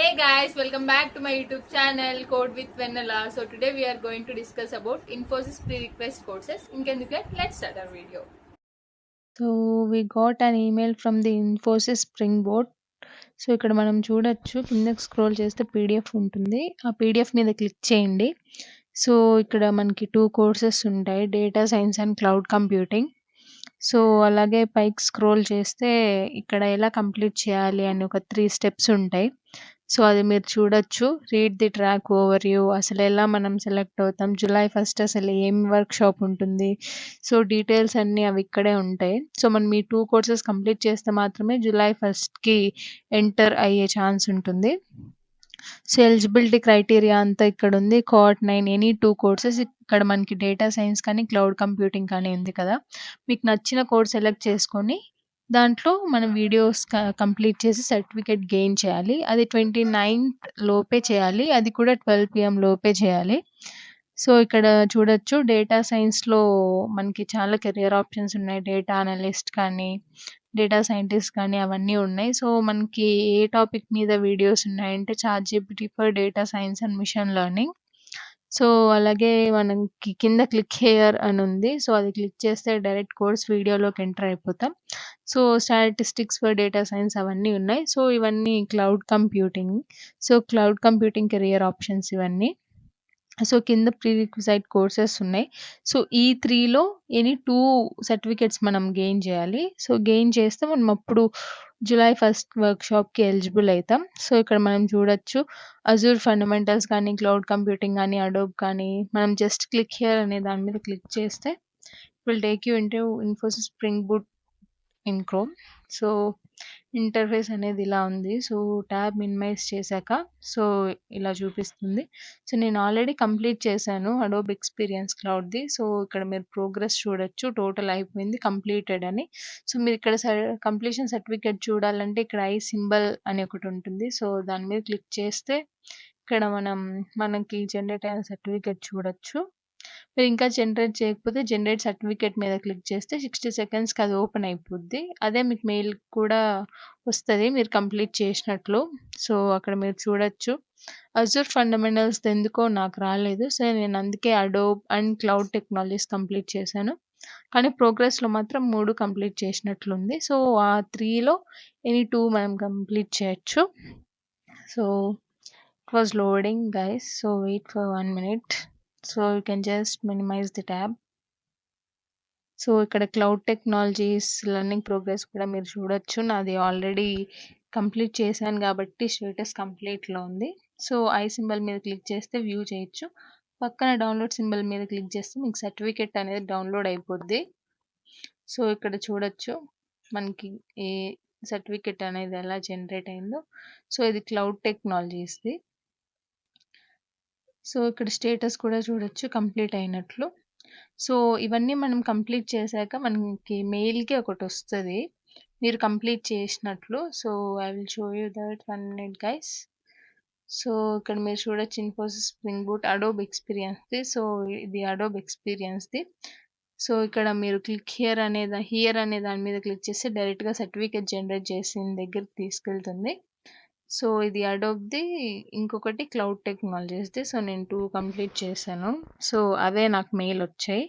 Hey guys, welcome back to my YouTube channel Code with Vanilla. So today we are going to discuss about Infosys pre-request courses. Let's start our video. So we got an email from the Infosys Springboard. So ఇక్కడ మనం చూడొచ్చు కిందకి scroll చేస్తే PDF ఉంటుంది. ఆ PDF మీద click చేయండి. So ఇక్కడ మనకి 2 కోర్సెస్ ఉంటాయి. Data science and cloud computing. So అలాగే పైకి స్క్రోల్ చేస్తే ఇక్కడ ఎలా కంప్లీట్ చేయాలి అని ఒక 3 స్టెప్స్ ఉంటాయి. సో అది మీరు చూడొచ్చు. రీడ్ ది ట్రాక్ ఓవర్‌వ్యూ అసలెలా మనం సెలెక్ట్ అవుతాం. జులై 1 అసలు ఏం వర్క్‌షాప్ ఉంటుంది. సో డీటెయిల్స్ అన్నీ అవి ఇక్కడే ఉంటాయి. సో మనం ఈ 2 కోర్సెస్ కంప్లీట్ చేస్తే మాత్రమే జులై 1కి ఎంటర్ అయ్యే ఛాన్స్ ఉంటుంది. సో ఎలిజిబిలిటీ క్రైటీరియా అంతా ఇక్కడుంది. కోట్ 9 ఎనీ 2 కోర్సెస్ ఇక్కడ మనకి డేటా సైన్స్ కానీ, క్లౌడ్ కంప్యూటింగ్ కానీ ఉంది కదా! మీకు నచ్చిన కోర్స్ సెలెక్ట్ చేసుకొని, దాంట్లో మనం వీడియోస్ కంప్లీట్ చేసి సర్టిఫికేట్ గెయిన్ చేయాలి. అది 29థ్ లోపే చేయాలి. అది కూడా 12 పీఎం లోపే చేయాలి. సో ఇక్కడ చూడొచ్చు డేటా సైన్స్‌లో మనకి చాలా కెరియర్ ఆప్షన్స్ ఉన్నాయి. డేటా అనలిస్ట్ కానీ, డేటా సైంటిస్ట్ కానీ అవన్నీ ఉన్నాయి. సో మనకి ఏ టాపిక్ మీద వీడియోస్ ఉన్నాయంటే ChatGPT for data science and machine learning. So అలాగే మనకి కింద క్లిక్ హియర్ అని ఉంది. సో అది క్లిక్ చేస్తే డైరెక్ట్ కోర్స్ వీడియోలోకి ఎంటర్ అయిపోతాం. So statistics for data science అవన్నీ ఉన్నాయి. సో ఇవన్నీ cloud computing. So cloud computing career options ఇవన్నీ. సో కింద ప్రీ రిక్విజైట్ కోర్సెస్ ఉన్నాయి. సో ఈ 3లో ఎనీ 2 సర్టిఫికేట్స్ మనం గెయిన్ చేయాలి. సో గెయిన్ చేస్తే మనం అప్పుడు జులై 1 వర్క్‌షాప్‌కి ఎలిజిబుల్ అయితాం. సో ఇక్కడ మనం చూడొచ్చు అజూర్ ఫండమెంటల్స్ కానీ, క్లౌడ్ కంప్యూటింగ్ కానీ, అడోబ్ కానీ మనం జస్ట్ క్లిక్ హియర్ అనే దాని మీద క్లిక్ చేస్తే it will take you into Infosys Spring boot in chrome. So interface అనేది ఇలా ఉంది. సో ట్యాబ్ మినిమైజ్ చేశాక సో ఇలా చూపిస్తుంది. సో నేను ఆల్రెడీ కంప్లీట్ చేశాను అడోబ్ ఎక్స్‌పీరియన్స్ క్లౌడ్‌ది. సో ఇక్కడ మీరు ప్రోగ్రెస్ చూడొచ్చు. టోటల్ అయిపోయింది కంప్లీటెడ్ అని. సో మీరు ఇక్కడ కంప్లీషన్ సర్టిఫికేట్ చూడాలంటే ఇక్కడ ఐ సింబల్ అని ఒకటుంటుంది. సో దాని మీద క్లిక్ చేస్తే ఇక్కడ మనకి జనరేట్ అయిన సర్టిఫికేట్ చూడొచ్చు. మీరు ఇంకా జనరేట్ చేయకపోతే జనరేట్ సర్టిఫికేట్ మీద క్లిక్ చేస్తే 60 సెకండ్స్‌కి అది ఓపెన్ అయిపోద్ది. అదే మీకు మెయిల్ కూడా వస్తది మీరు కంప్లీట్ చేసినట్లు. సో అక్కడ మీరు చూడొచ్చు. అజూర్ ఫండమెంటల్స్‌ది ఎందుకో నాకు రాలేదు. సో నేను అందుకే Adobe and cloud technologies complete చేశాను. కానీ ప్రోగ్రెస్‌లో మాత్రం 3 కంప్లీట్ చేసినట్లుంది. సో ఆ 3లో ఎనీ 2 మనం కంప్లీట్ చేయొచ్చు. So it was loading guys. So wait for 1 minute. So you can just minimize the tab. So ఇక్కడ క్లౌడ్ టెక్నాలజీస్ లెర్నింగ్ ప్రోగ్రెస్ కూడా మీరు చూడొచ్చు. నాది ఆల్రెడీ కంప్లీట్ చేశాను కాబట్టి స్టేటస్ కంప్లీట్‌లో ఉంది. సో ఐ సింబల్ మీద క్లిక్ చేస్తే వ్యూ చేయొచ్చు. పక్కన డౌన్‌లోడ్ సింబల్ మీద క్లిక్ చేస్తే మీకు సర్టిఫికేట్ అనేది డౌన్‌లోడ్ అయిపోద్ది. సో ఇక్కడ చూడొచ్చు మనకి ఏ సర్టిఫికేట్ అనేది ఎలా జనరేట్ అయిందో. సో ఇది క్లౌడ్ టెక్నాలజీస్‌ది. సో ఇక్కడ స్టేటస్ కూడా చూడొచ్చు కంప్లీట్ అయినట్లు. సో ఇవన్నీ మనం కంప్లీట్ చేశాక మనకి మెయిల్‌కి ఒకటొస్తది. మీరు కంప్లీట్ చేసినట్లు. So I will show you that 1 minute guys. So ఇక్కడ మీరు చూడొచ్చు ఇన్ఫోసిస్ స్ప్రింగ్ బూట్ అడోబ్ ఎక్స్‌పీరియన్స్‌ది. సో ఇది అడోబ్ ఎక్స్‌పీరియన్స్‌ది. సో ఇక్కడ మీరు క్లిక్ హియర్ అనే దాని మీద క్లిక్ చేస్తే డైరెక్ట్‌గా సర్టిఫికేట్ జనరేట్ చేసిన దగ్గరికి తీసుకెళ్తుంది. సో ఇది అడోబ్‌ది. ఇంకొకటి క్లౌడ్ టెక్నాలజీస్‌ది. సో నేను 2 కంప్లీట్ చేశాను. సో అవే నాకు మెయిలొచ్చాయి.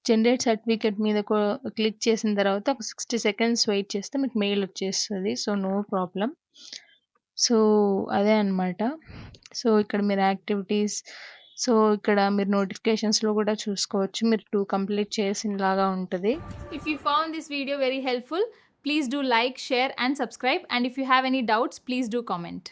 జనరేట్ సర్టిఫికేట్ మీద క్లిక్ చేసిన తర్వాత ఒక 60 సెకండ్స్ వెయిట్ చేస్తే మీకు మెయిల్ వచ్చేస్తది. So no problem. సో అదే అన్నమాట. సో ఇక్కడ మీరు యాక్టివిటీస్ సో ఇక్కడ మీరు నోటిఫికేషన్స్‌లో కూడా చూసుకోవచ్చు. మీరు 2 కంప్లీట్ చేసినలాగా ఉంటది. If you found this video very helpful, please do like, share and subscribe. And if you have any doubts, please do comment.